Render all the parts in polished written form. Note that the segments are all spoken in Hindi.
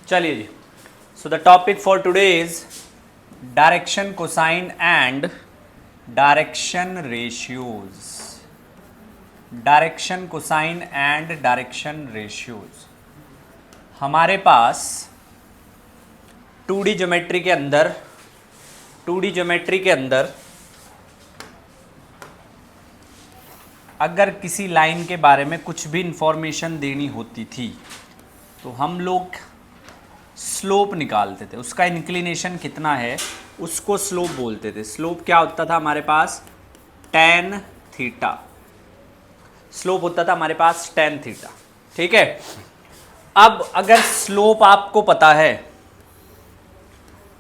चलिए जी, so the topic for today is direction cosine and direction ratios. Direction cosine and direction ratios हमारे पास 2D ज्योमेट्री के अंदर अगर किसी लाइन के बारे में कुछ भी इंफॉर्मेशन देनी होती थी तो हम लोग स्लोप निकालते थे। उसका इंक्लिनेशन कितना है उसको स्लोप बोलते थे। स्लोप क्या होता था हमारे पास? tan theta. स्लोप होता था हमारे पास tan थीटा। ठीक है, अब अगर स्लोप आपको पता है,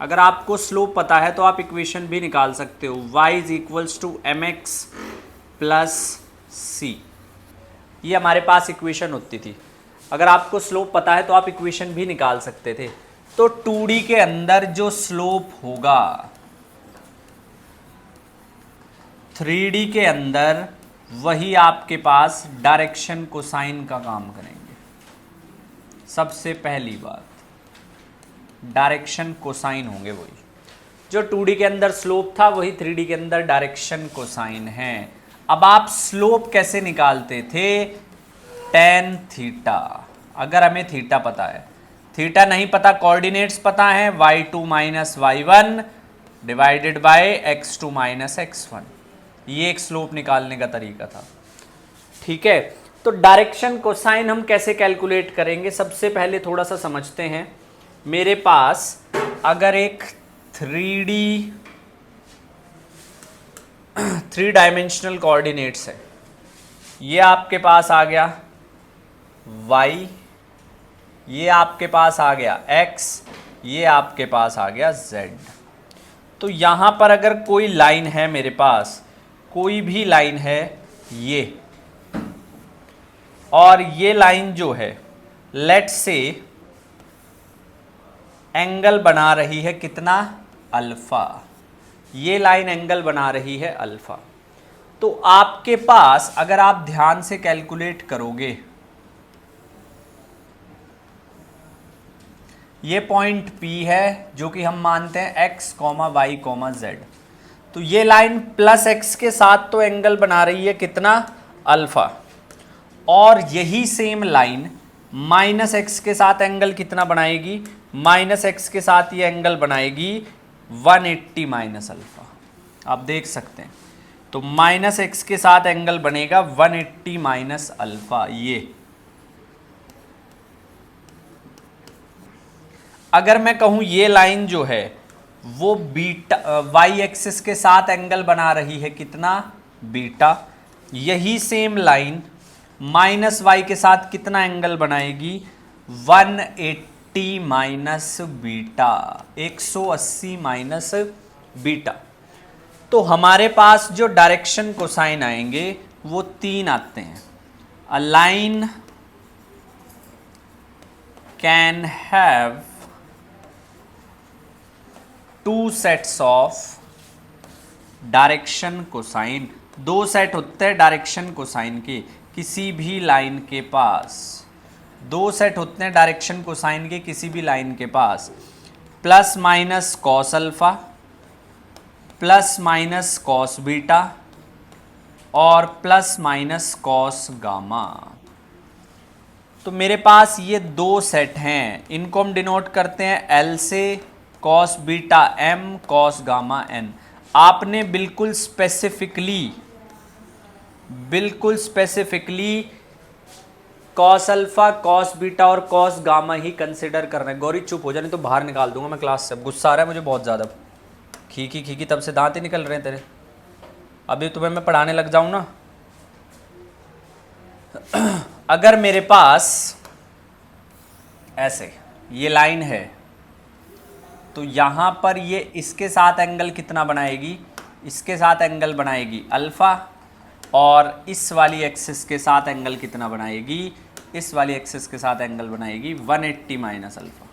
अगर आपको स्लोप पता है तो आप इक्वेशन भी निकाल सकते हो। y is equals to mx plus C, ये हमारे पास इक्वेशन होती थी। अगर आपको स्लोप पता है तो आप इक्वेशन भी निकाल सकते थे। तो 2D के अंदर जो स्लोप होगा 3D के अंदर वही आपके पास डायरेक्शन कोसाइन का काम करेंगे। सबसे पहली बात, डायरेक्शन कोसाइन होंगे वही। जो 2D के अंदर स्लोप था वही 3D के अंदर डायरेक्शन कोसाइन है। अब आप स्लोप कैसे निकालते थे? tan theta. अगर हमें थीटा पता है, थीटा नहीं पता, कोऑर्डिनेट्स पता है, y2 minus y1 divided by x2 minus x1, ये एक स्लोप निकालने का तरीका था। ठीक है, तो डायरेक्शन कोसाइन हम कैसे कैलकुलेट करेंगे? सबसे पहले थोड़ा सा समझते हैं। मेरे पास अगर एक 3 डायमेंशनल कोऑर्डिनेट्स है, ये आपके पास आ गया y, ये आपके पास आ गया x, ये आपके पास आ गया z। तो यहाँ पर अगर कोई लाइन है, मेरे पास कोई भी लाइन है ये, और ये लाइन जो है लेट्स से एंगल बना रही है कितना? अल्फा। ये लाइन एंगल बना रही है अल्फा। तो आपके पास अगर आप ध्यान से कैलकुलेट करोगे, ये पॉइंट P है जो कि हम मानते हैं x, y, z। तो ये लाइन प्लस x के साथ तो एंगल बना रही है कितना? अल्फा। और यही सेम लाइन माइनस x के साथ एंगल कितना बनाएगी? माइनस x के साथ ये एंगल बनाएगी 180 माइनस अल्फा। आप देख सकते हैं, तो माइनस x के साथ एंगल बनेगा 180 माइनस अल्फा। ये अगर मैं कहूं ये लाइन जो है वो बीटा y एक्सिस के साथ एंगल बना रही है कितना? बीटा। यही सेम लाइन माइनस y के साथ कितना एंगल बनाएगी? 180 माइनस बीटा, 180 माइनस बीटा। तो हमारे पास जो डायरेक्शन कोसाइन आएंगे वो 3 आते हैं। A line can have 2 sets of direction cosine. 2 set होते हैं डायरेक्शन कोसाइन के किसी भी लाइन के पास। 2 सेट होते हैं डायरेक्शन कोसाइन के किसी भी लाइन के पास। Plus minus cos alpha, plus minus cos beta, और प्लस माइनस कॉस गामा। तो मेरे पास ये 2 सेट हैं, इनको हम डिनोट करते हैं L से, cos beta m, cos gamma n। आपने बिल्कुल specifically cos alpha, cos beta और कॉस गामा ही कंसिडर करना है। गौरी चुप हो जाने तो बाहर निकाल दूंगा मैं क्लास से। गुस्सा आ रहा है मुझे बहुत ज़्यादा। खीखी तब से दांत ही निकल रहे हैं तेरे। अभी तुम्हें मैं पढ़ाने लग जाऊं ना। अगर मेरे पास ऐसे ये लाइन है तो यहाँ पर ये इसके साथ एंगल कितना बनाएगी? इसके साथ एंगल बनाएगी अल्फा, और इस वाली एक्सिस के साथ एंगल कितना बनाएगी? इस वाली एक्सिस के साथ एंगल बनाएगी 180 माइनस अल्फा।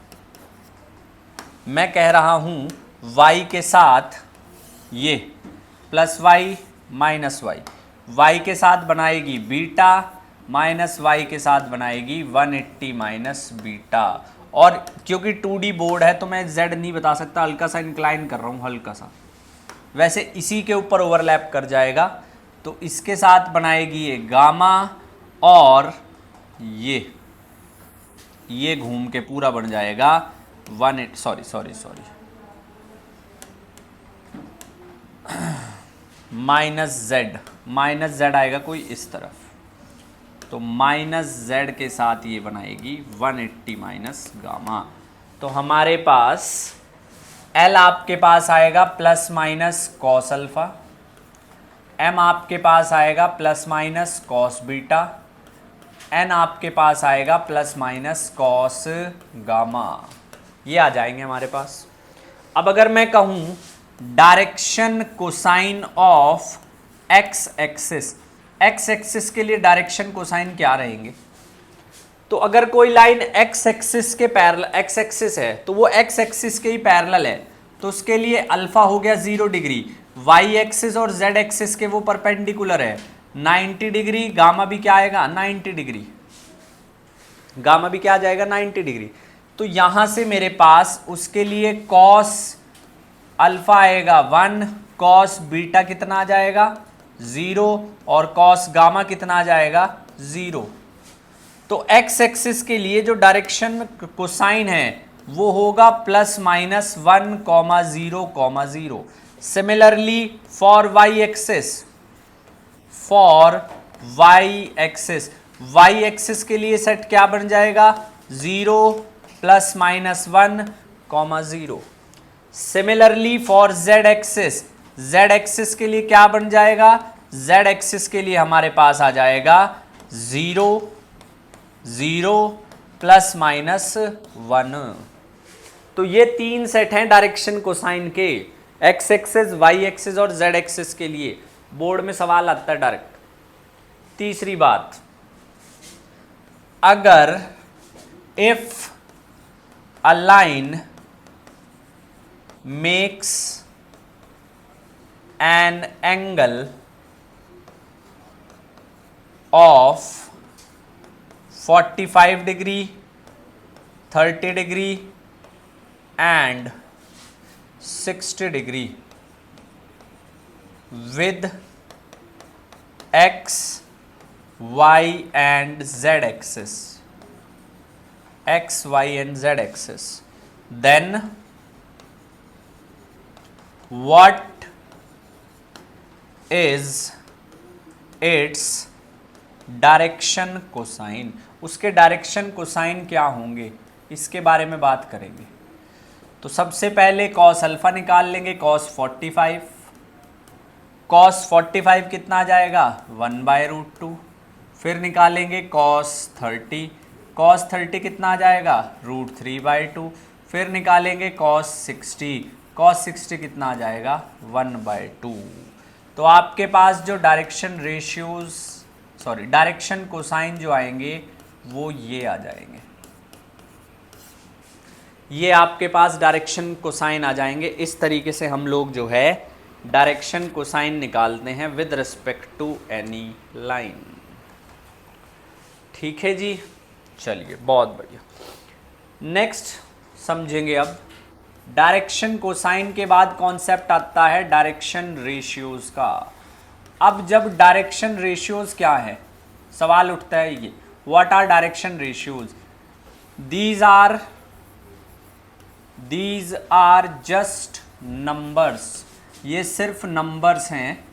मैं कह रहा हूँ y के साथ ये प्लस y माइनस y के साथ बनाएगी बीटा, माइनस y के साथ बनाएगी 180 माइनस बीटा, और क्योंकि 2D बोर्ड है तो मैं z नहीं बता सकता, हल्का सा इंक्लाइन कर रहा हूँ, हल्का सा। वैसे इसी के ऊपर ओवरलैप कर जाएगा, तो इसके साथ बनाएगी ये गामा, और ये घूम के पूरा बन जाएगा 180, सॉरी माइनस जेड आएगा कोई इस तरफ, तो माइनस जेड के साथ ये बनाएगी 180 माइनस गामा। तो हमारे पास एल आपके पास आएगा plus minus cos alpha, M आपके पास आएगा plus minus cos beta, N आपके पास आएगा प्लस माइनस कॉस गामा। ये आ जाएंगे हमारे पास। अब अगर मैं कहूँ direction cosine of x axis के लिए डायरेक्शन कोसाइन क्या रहेंगे? तो अगर कोई लाइन एक्स एक्सिस के पैरेलल, एक्स एक्सिस है तो वो एक्स एक्सिस के ही पैरेलल है, तो उसके लिए अल्फा हो गया 0 डिग्री, वाई एक्सिस और जेड एक्सिस के वो परपेंडिकुलर है 90 डिग्री, गामा भी क्या आएगा 90 डिग्री, गामा भी क्या आ जाएगा 90 डिग्री। तो यहां से मेरे पास उसके लिए कॉस अल्फा आएगा 1, कॉस बीटा कितना आ जाएगा 0, और कॉस गामा कितना आ जाएगा 0। तो एक्स एक्सिस के लिए जो डायरेक्शन कोसाइन है वो होगा plus minus 1,0,0। Similarly for Y axis के लिए सेट क्या बन जाएगा 0 plus minus 1,0। Similarly for Z axis के लिए क्या बन जाएगा, जेड एक्सिस के लिए हमारे पास आ जाएगा 0 प्लस माइनस 1। तो ये 3 सेट हैं डायरेक्शन कोसाइन के, एक्स एक्सिस, वाई एक्सिस और जेड एक्सिस के लिए। बोर्ड में सवाल आता है डायरेक्ट। तीसरी बात, अगर if a line makes an angle of 45 degree, 30 degree and 60 degree with x, y and z axis, then what is its direction cosine? उसके डायरेक्शन कोसाइन क्या होंगे इसके बारे में बात करेंगे। तो सबसे पहले कॉस अल्फा निकाल लेंगे, कॉस 45 कितना आ जाएगा 1/√2। फिर निकालेंगे कॉस 30 कितना आ जाएगा √3/2। फिर निकालेंगे कॉस 60 कितना आ जाएगा 1/2। तो आपके पास जो डायरेक्शन कोसाइन जो आएंगे वो ये आ जाएंगे, ये आपके पास डायरेक्शन कोसाइन आ जाएंगे। इस तरीके से हम लोग जो है डायरेक्शन कोसाइन निकालते हैं with respect to any line. ठीक है जी, चलिए बहुत बढ़िया। नेक्स्ट समझेंगे अब डायरेक्शन कोसाइन के बाद कॉन्सेप्ट आता है डायरेक्शन रेशियोज का। अब जब डायरेक्शन रेशियोज क्या है, सवाल उठता है ये, what are direction ratios? These are just numbers, ये सिर्फ नंबर्स हैं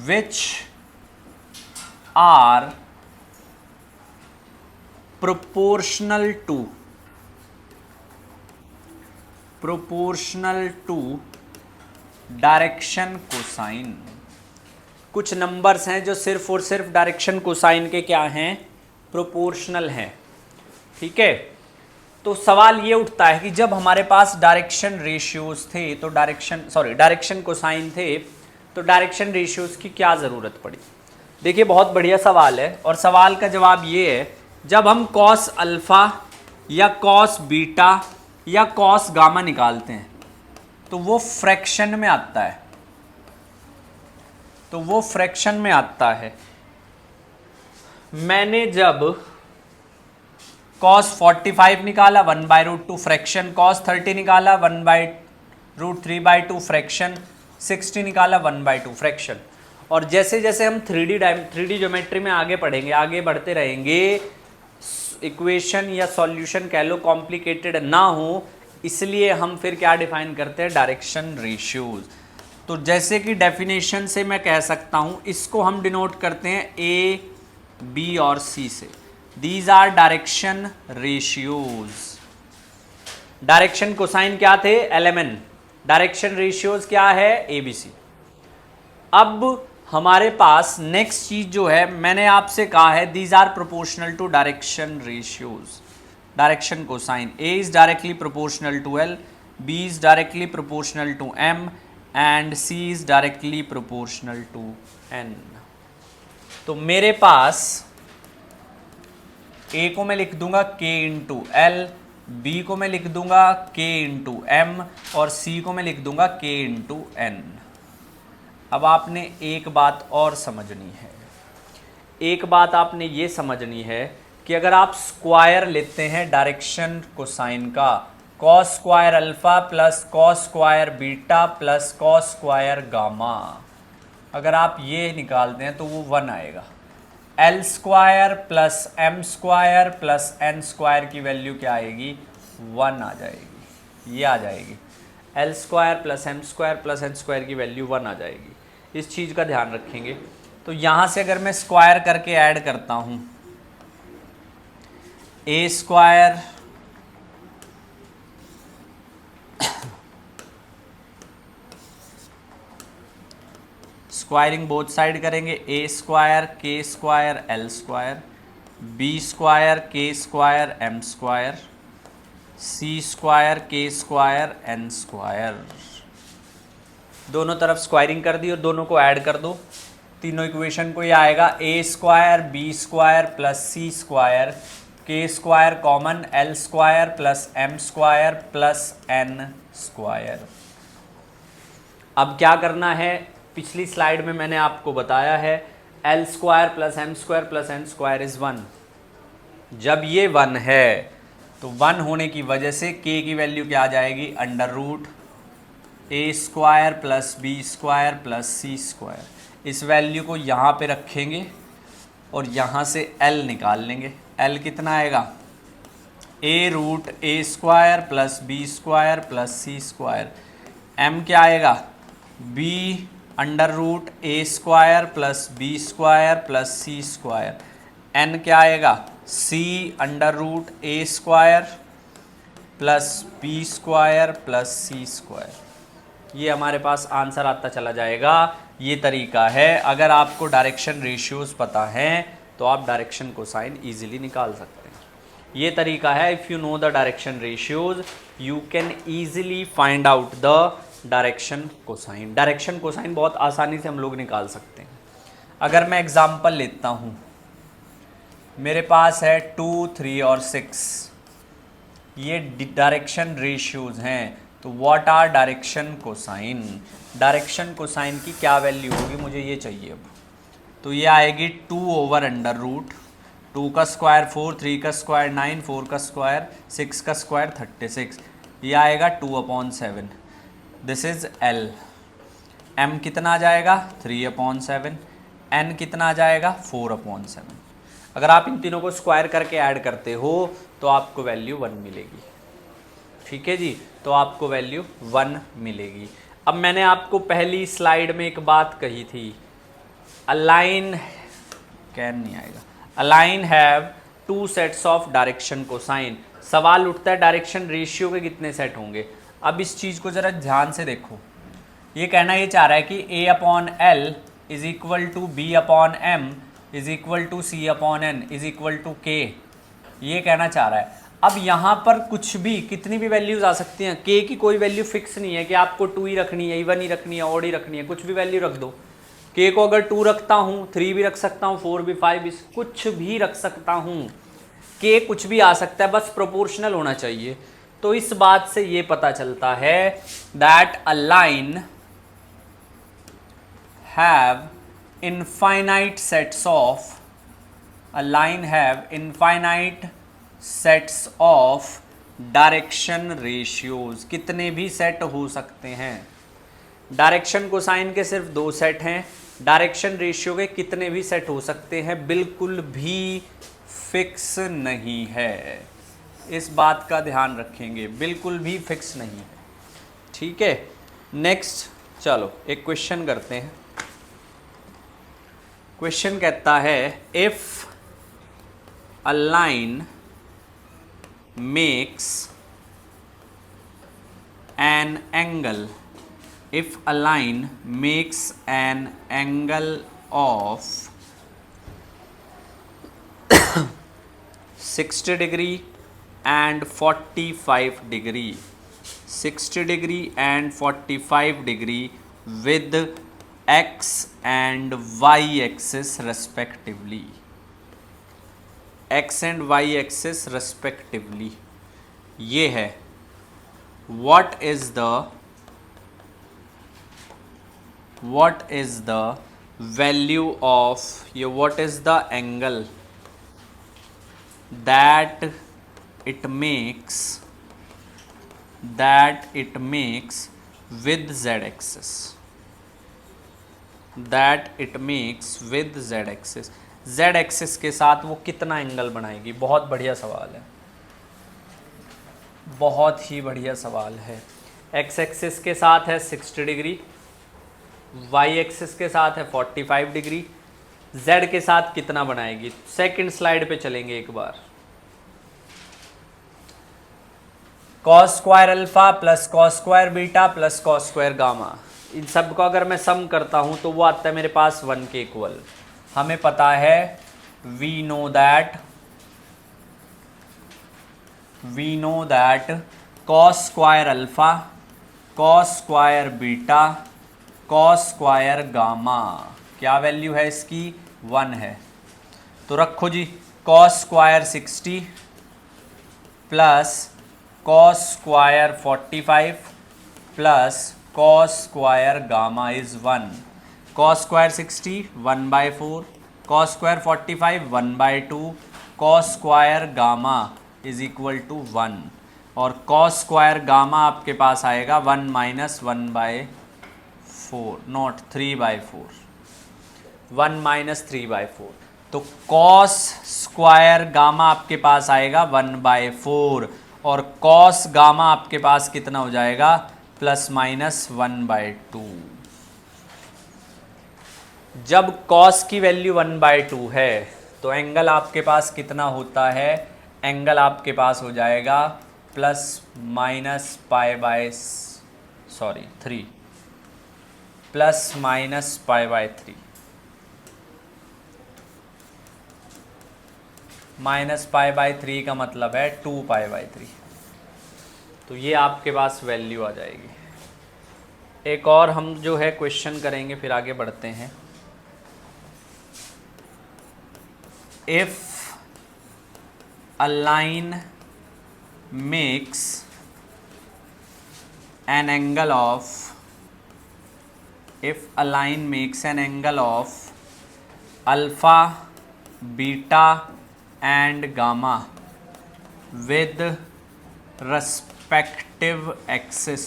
which are proportional to direction cosine. कुछ नंबर्स हैं जो सिर्फ और सिर्फ डायरेक्शन कोसाइन के क्या हैं, प्रोपोर्शनल हैं। ठीक है, तो सवाल ये उठता है कि जब हमारे पास डायरेक्शन रेशियोज थे तो डायरेक्शन कोसाइन थे तो डायरेक्शन रेशियोज की क्या ज़रूरत पड़ी। देखिए बहुत बढ़िया सवाल है, और सवाल का जवाब ये है, जब हम कॉस अल्फा या कॉस बीटा या कॉस गामा निकालते हैं तो वो फ्रैक्शन में आता है। मैंने जब कॉस 45 निकाला 1/√2 फ्रैक्शन, कॉस 30 निकाला 1/√3/2 फ्रैक्शन, 60 निकाला 1/2 फ्रैक्शन। और जैसे जैसे हम 3D ज्योमेट्री में आगे पढ़ेंगे, आगे बढ़ते रहेंगे, इक्वेशन या सॉल्यूशन कह लो कॉम्प्लिकेटेड ना हो, इसलिए हम फिर क्या डिफाइन करते हैं, डायरेक्शन रेशियोज। तो जैसे कि डेफिनेशन से मैं कह सकता हूं, इसको हम डिनोट करते हैं ए, बी और सी से। These are direction ratios. Direction cosine क्या थे, LMN। डायरेक्शन रेशियोज क्या है, ABC। अब हमारे पास नेक्स्ट चीज जो है, मैंने आपसे कहा है these are proportional to direction ratios, direction cosine. A is directly proportional to L, B is directly proportional to M and C is directly proportional to N। तो मेरे पास A को मैं लिख दूंगा K इंटू L, B को मैं लिख दूंगा K इंटू M और C को मैं लिख दूंगा K इंटू N। अब आपने एक बात और समझनी है, एक बात आपने ये समझनी है कि अगर आप स्क्वायर लेते हैं डायरेक्शन कोसाइन का, cos square alpha plus cos square beta plus cos square gamma, अगर आप ये निकालते हैं तो वो 1 आएगा। L square plus M square plus N square की वैल्यू क्या आएगी, 1 आ जाएगी, ये आ जाएगी। L square plus M square plus N square की वैल्यू 1 आ जाएगी। इस चीज़ का ध्यान रखेंगे। तो यहाँ से अगर मैं स्क्वायर करके ऐड करता हूँ, A square squaring both side करेंगे, ए स्क्वायर के square L square, B square के square M square, C square के स्क्वायर एन स्क्वायर। दोनों तरफ स्क्वायरिंग कर दी और दोनों को ऐड कर दो, तीनों इक्वेशन को ये आएगा A square B square plus C square के square common L square plus M square plus N square. अब क्या करना है, पिछली स्लाइड में मैंने आपको बताया है L square plus M square plus N square is 1। जब ये 1 है तो 1 होने की वजह से k की वैल्यू क्या आ जाएगी, under root A square plus B square plus C square. इस वैल्यू को यहाँ पे रखेंगे और यहाँ से l निकाल लेंगे। l कितना आएगा, a root A square plus B square plus C square. m क्या आएगा, b under root A square plus B square plus C square. n क्या आएगा, c under root A square plus B square plus C square. ये हमारे पास आंसर आता चला जाएगा। ये तरीका है, अगर आपको डायरेक्शन रेशियोज पता हैं तो आप डायरेक्शन कोसाइन इजीली निकाल सकते हैं। ये तरीका है, if you know the direction ratios you can easily find out the direction cosine. Direction cosine बहुत आसानी से हम लोग निकाल सकते हैं। अगर मैं एग्जाम्पल लेता हूँ, मेरे पास है 2, 3 और 6, ये डायरेक्शन रेशियोज हैं। तो what are direction cosine, direction cosine की क्या वैल्यू होगी मुझे ये चाहिए अब। तो ये आएगी 2 ओवर अंडर रूट 2 का स्क्वायर 4, 3 का स्क्वायर 9, 4 का स्क्वायर 6 का स्क्वायर 36। ये आएगा 2/7। This is L. एम कितना आ जाएगा, 3/7। एन कितना आ जाएगा, 4/7। अगर आप इन तीनों को स्क्वायर करके ऐड करते हो तो आपको वैल्यू 1 मिलेगी। ठीक है जी, तो आपको वैल्यू 1 मिलेगी। अब मैंने आपको पहली स्लाइड में एक बात कही थी, अलाइन कैन नहीं आएगा, align have 2 sets of direction cosine. सवाल उठता है डायरेक्शन रेशियो के कितने सेट होंगे। अब इस चीज़ को ज़रा ध्यान से देखो, ये कहना ये चाह रहा है कि A/L is equal to B/M is equal to C/N is equal to K, ये कहना चाह रहा है। अब यहाँ पर कुछ भी कितनी भी वैल्यूज आ सकती हैं, k की कोई वैल्यू फिक्स नहीं है कि आपको 2 ही रखनी है, इवन ही रखनी है, ऑड ही रखनी है, कुछ भी वैल्यू रख दो। k को अगर 2 रखता हूँ, 3 भी रख सकता हूँ, 4 भी, 5 भी, कुछ भी रख सकता हूँ। k कुछ भी आ सकता है, बस प्रोपोर्शनल होना चाहिए। तो इस बात से ये पता चलता है that a line have infinite sets of, a line have infinite sets of direction ratios, कितने भी सेट हो सकते हैं। डायरेक्शन कोसाइन के सिर्फ 2 सेट हैं, डायरेक्शन रेशियो के कितने भी सेट हो सकते हैं, बिल्कुल भी फिक्स नहीं है। इस बात का ध्यान रखेंगे, बिल्कुल भी फिक्स नहीं है। ठीक है, नेक्स्ट चलो एक क्वेश्चन करते हैं। क्वेश्चन कहता है if a line makes an angle, if a line makes an angle of 60 degree and 45 degree, 60 degree and 45 degree with x and y axis respectively, x and y axis respectively, ये है what is the value of ये what is the angle that it makes with z axis, that it makes with z axis, z axis के साथ वो कितना एंगल बनाएगी। बहुत बढ़िया सवाल है, बहुत ही बढ़िया सवाल है। x एक्सिस के साथ है 60 डिग्री, y एक्सिस के साथ है 45 डिग्री, z के साथ कितना बनाएगी। सेकंड स्लाइड पे चलेंगे एक बार। Cos square alpha plus cos square beta plus cos square gamma, इन सब को अगर मैं सम करता हूं तो वो आता है मेरे पास 1 के इक्वल। हमें पता है we know that cos square alpha, cos square beta, cos square gamma, क्या वैल्यू है इसकी 1 है। तो रखो जी, cos square 60 plus cos square 45 plus cos square gamma is 1। Cos square 60 1/4, cos square 45 1/2, cos square gamma is equal to 1, और कॉस स्क्वायर गामा आपके पास आएगा 1 माइनस 1/4, नॉट 3/4, 1 माइनस 3/4। तो कॉस स्क्वायर गामा आपके पास आएगा 1/4 और कॉस गामा आपके पास कितना हो जाएगा प्लस माइनस 1/2। जब कॉस की वैल्यू 1/2 है तो एंगल आपके पास कितना होता है, एंगल आपके पास हो जाएगा plus minus three, plus minus π/3, minus π/3 का मतलब है 2π/3। तो ये आपके पास वैल्यू आ जाएगी। एक और हम जो है क्वेश्चन करेंगे, फिर आगे बढ़ते हैं। If a line makes an angle of, if a line makes an angle of alpha, beta and gamma with respective axis,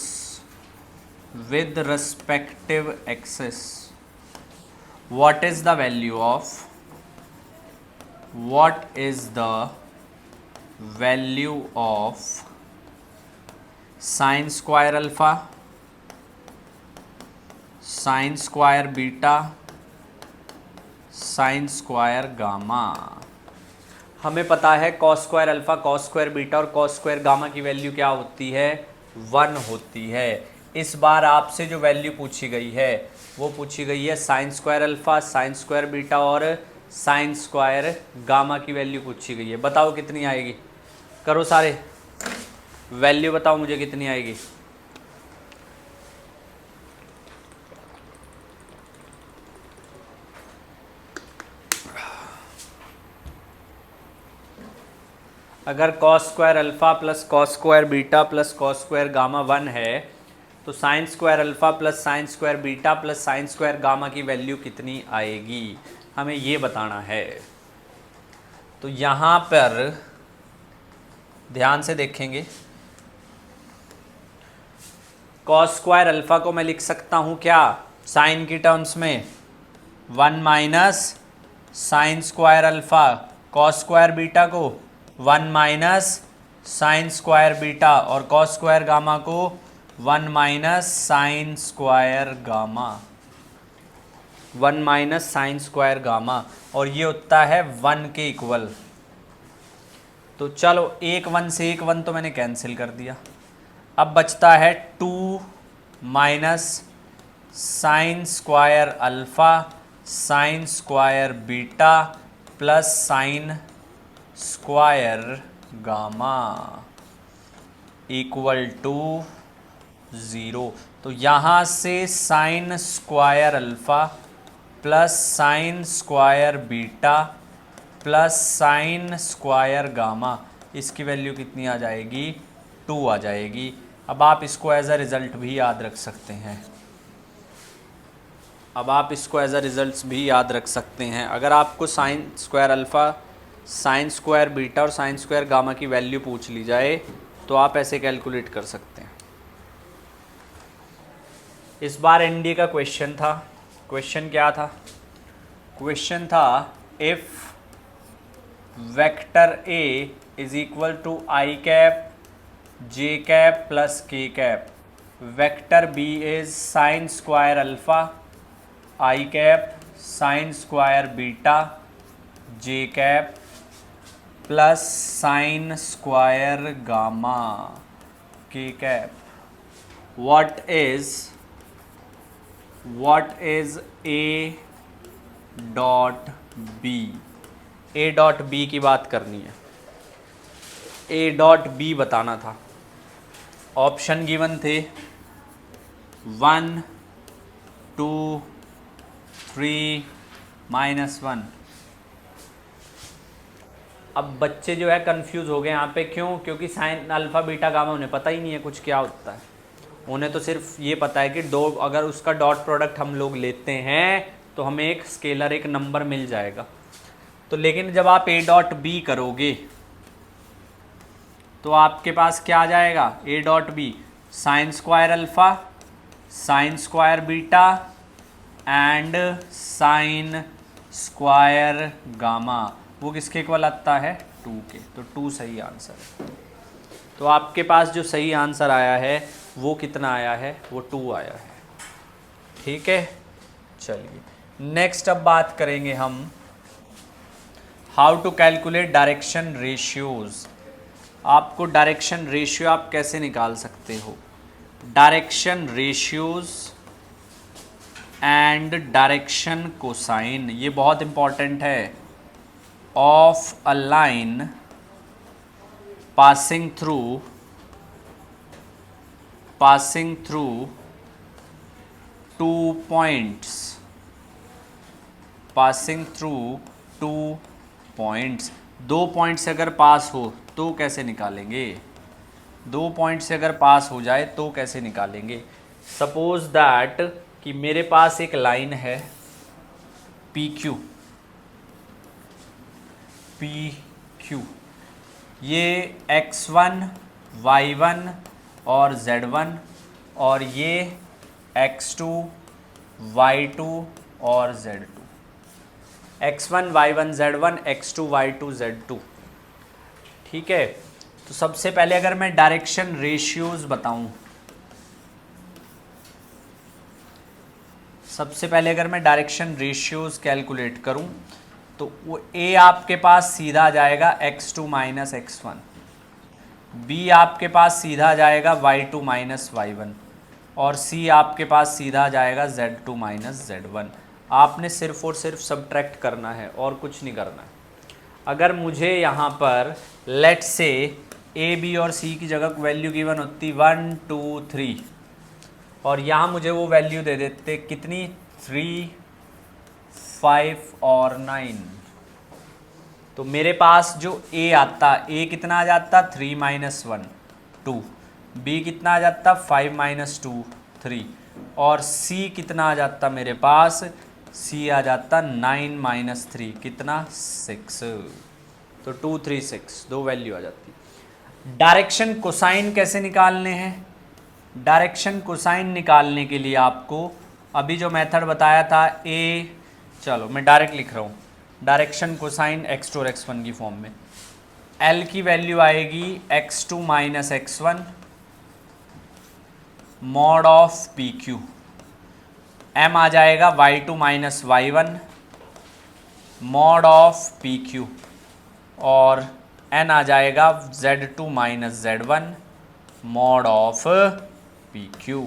what is the value of sin square alpha, sign square beta, sign square gamma. हमें पता है cos square alpha, cos square beta और कॉस स्क्वायर गामा की वैल्यू क्या होती है 1 होती है। इस बार आपसे जो वैल्यू पूछी गई है वो पूछी गई है sine square alpha, sign square beta और साइन स्क्वायर गामा की वैल्यू पूछी गई है। बताओ कितनी आएगी, करो सारे, वैल्यू बताओ मुझे कितनी आएगी। अगर cos square alpha plus cos square beta plus cos square gamma 1 है तो sine square alpha plus sine square beta plus sine square gamma की वैल्यू कितनी आएगी, हमें ये बताना है। तो यहाँ पर ध्यान से देखेंगे। कॉस स्क्वायर अल्फा को मैं लिख सकता हूँ क्या साइन की टर्म्स में, 1 minus sine square alpha, cos square beta को 1 माइनस साइन स्क्वायर बीटा, और कॉस स्क्वायर गामा को 1 minus sine square gamma, 1 minus sine square gamma, और ये होता है 1 के इक्वल। तो चलो एक 1 से एक 1 तो मैंने कैंसिल कर दिया। अब बचता है 2 minus sine square alpha sine square beta plus sine square gamma equal to 0। तो यहाँ से sine square alpha plus sine square beta plus sine square gamma, इसकी वैल्यू कितनी आ जाएगी, 2 आ जाएगी। अब आप इसको एज अ रिज़ल्ट भी याद रख सकते हैं, भी याद रख सकते हैं। अगर आपको sign square alpha, sine square beta और साइन स्क्वायर गामा की वैल्यू पूछ ली जाए तो आप ऐसे कैलकुलेट कर सकते हैं। इस बार एनडीए का क्वेश्चन था, क्वेश्चन क्या था, क्वेश्चन था if vector A is equal to I cap J cap plus K cap, vector B is sine square alpha I cap sine square beta J cap plus sine square gamma K cap, what is a dot B. A dot B की बात करनी है, ए डॉट बी बताना था। ऑप्शन गिवन थे 1 2 3 -1। अब बच्चे जो है कंफ्यूज हो गए यहाँ पे, क्यों? क्योंकि साइन अल्फ़ा बीटा गामा उन्हें पता ही नहीं है कुछ क्या होता है। उन्हें तो सिर्फ ये पता है कि दो, अगर उसका डॉट प्रोडक्ट हम लोग लेते हैं तो हमें एक स्केलर, एक नंबर मिल जाएगा। तो लेकिन जब आप ए डॉट बी करोगे तो आपके पास क्या आ जाएगा, A dot B sine square alpha sine square beta and sine square gamma, वो किसके इक्वल आता है, 2 के। तो 2 सही आंसर है। तो आपके पास जो सही आंसर आया है वो कितना आया है, वो 2 आया है। ठीक है, चलिए नेक्स्ट अब बात करेंगे हम how to calculate direction ratios. आपको डायरेक्शन रेशियो आप कैसे निकाल सकते हो, direction ratios and direction cosine, ये बहुत इंपॉर्टेंट है। Of a line passing through 2 points, passing through 2 points, 2 point से अगर पास हो तो कैसे निकालेंगे, 2 पॉइंट से अगर पास हो जाए तो कैसे निकालेंगे। सपोज दैट कि मेरे पास एक लाइन है PQ, ये x1 y1 और z1, और ये x2 y2 और z2, x1 y1 z1 x2 y2 z2। ठीक है, तो सबसे पहले अगर मैं डायरेक्शन रेशियोज बताऊं, सबसे पहले अगर मैं डायरेक्शन रेशियोज कैलकुलेट करूं तो वो A आपके पास सीधा आ जाएगा x2 माइनस x1, B आपके पास सीधा आ जाएगा y2 माइनस y1, और C आपके पास सीधा आ जाएगा z2 माइनस z1। आपने सिर्फ और सिर्फ सब्ट्रैक्ट करना है और कुछ नहीं करना है। अगर मुझे यहाँ पर लेट से A, B और C की जगह वैल्यू गिवन होती 1 2 3 और यहाँ मुझे वो वैल्यू दे देते कितनी, 3 5 और 9, तो मेरे पास जो A आता, A कितना आ जाता, 3 माइनस 1 2, B कितना आ जाता, 5 माइनस 2 3, और C कितना आ जाता मेरे पास, C आ जाता 9 माइनस 3 कितना, 6। तो 2 3 6 दो वैल्यू आ जाती। डायरेक्शन कोसाइन कैसे निकालने हैं? डायरेक्शन कोसाइन निकालने के लिए आपको अभी जो मेथड बताया था चलो मैं डायरेक्ट लिख रहा हूँ, डायरेक्शन कोसाइन x2 और x1 की फॉर्म में। L की वैल्यू आएगी x2 minus x1 mod of P Q, m आ जाएगा y2 minus y1 mod of P Q, और n आ जाएगा z2 minus z1 mod of P Q.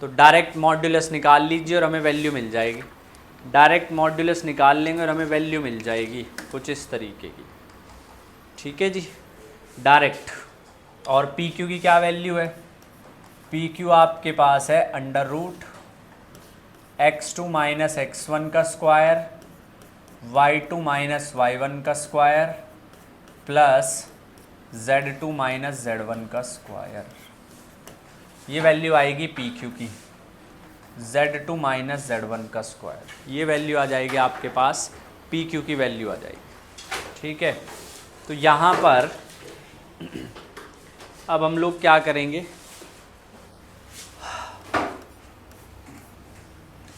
तो डायरेक्ट मॉड्यूलस निकाल लीजिए और हमें वैल्यू मिल जाएगी। डायरेक्ट मॉड्यूलस निकाल लेंगे और हमें वैल्यू मिल जाएगी कुछ इस तरीके की। ठीक है जी, डायरेक्ट। और पी क्यू की क्या वैल्यू है? पी क्यू आपके पास है under root x2 minus x1 का स्क्वायर y2 माइनस y1 का square plus z2 minus z1 का स्क्वायर। ये वैल्यू आएगी पी क्यू की, z2 माइनस z1 का स्क्वायर। ये वैल्यू आ जाएगी आपके पास, पी क्यू की वैल्यू आ जाएगी। ठीक है, तो यहाँ पर अब हम लोग क्या करेंगे,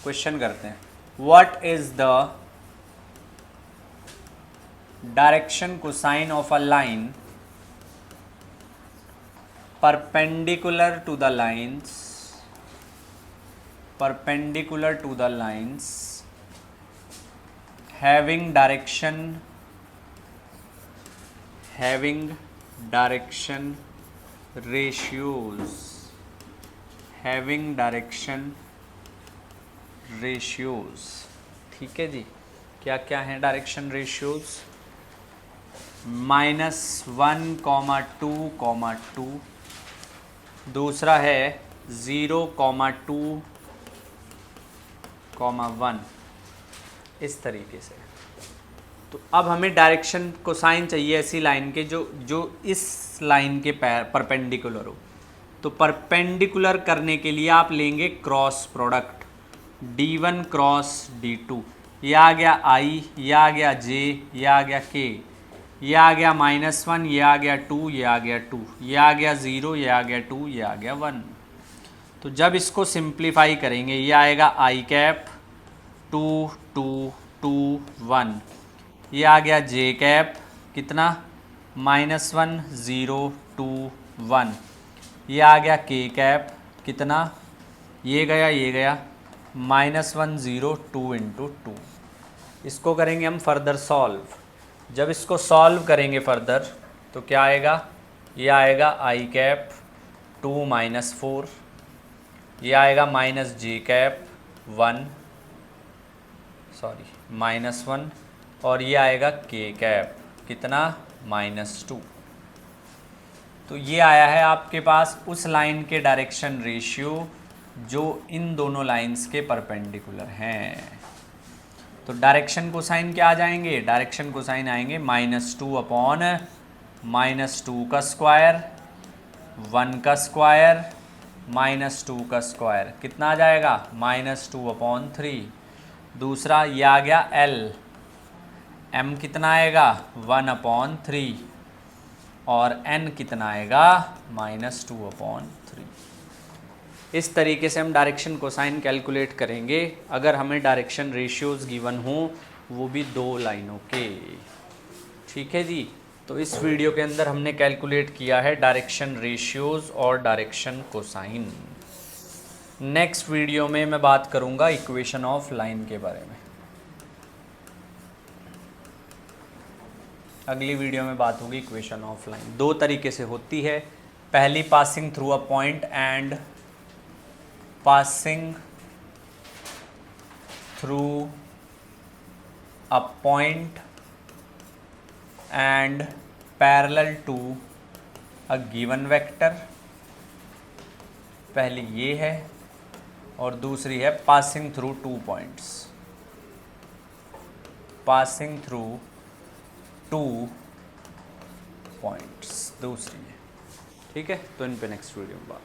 क्वेश्चन करते हैं। What is the direction cosine of a line perpendicular to the lines having direction ratios। ठीक है जी, क्या क्या है डायरेक्शन रेशियोज? -1,2,2, दूसरा है 0,2,1, इस तरीके से। तो अब हमें डायरेक्शन कोसाइन चाहिए ऐसी लाइन के जो इस लाइन के परपेंडिकुलर हो। तो परपेंडिकुलर करने के लिए आप लेंगे cross product d1 cross d2। ये आ गया i, ये आ गया j, ये आ गया k, ये आ गया -1, ये आ गया 2, ये आ गया 2, ये आ गया 0, ये आ गया 2, ये आ गया 1। तो जब इसको सिंप्लीफाई करेंगे ये आएगा i कैप 2 2 2 1, ये आ गया j कैप कितना -1 0 2 1, ये आ गया k कैप कितना, ये गया -1 0 2 इंटू 2। इसको करेंगे हम फर्दर सॉल्व। जब इसको सॉल्व करेंगे फर्दर तो क्या आएगा, ये आएगा i कैप 2 -4, ये आएगा -j कैप 1 और ये आएगा k कैप कितना -2। तो ये आया है आपके पास उस लाइन के डायरेक्शन रेशियो जो इन दोनों लाइंस के परपेंडिकुलर हैं। तो डायरेक्शन कोसाइन क्या आ जाएंगे? डायरेक्शन कोसाइन आएंगे -2 अपॉन -2 का स्क्वायर 1 का स्क्वायर -2 का स्क्वायर कितना आ जाएगा -2/3। दूसरा ये आ गया L, M कितना आएगा 1/3 और N कितना आएगा -2/3। इस तरीके से हम डायरेक्शन कोसाइन कैलकुलेट करेंगे अगर हमें डायरेक्शन रेशियोज गिवन हो, वो भी दो लाइनों के। ठीक है जी, तो इस वीडियो के अंदर हमने कैलकुलेट किया है डायरेक्शन रेशियोज और डायरेक्शन कोसाइन। नेक्स्ट वीडियो में मैं बात करूंगा इक्वेशन ऑफ लाइन के बारे में। अगली वीडियो में बात होगी इक्वेशन ऑफ लाइन। दो तरीके से होती है, पहली passing through a point and passing through a point and parallel to a given vector। पहली ये है और दूसरी है passing through 2 points, passing through 2 points दूसरी है। ठीक है, तो इन पे नेक्स्ट वीडियो में बात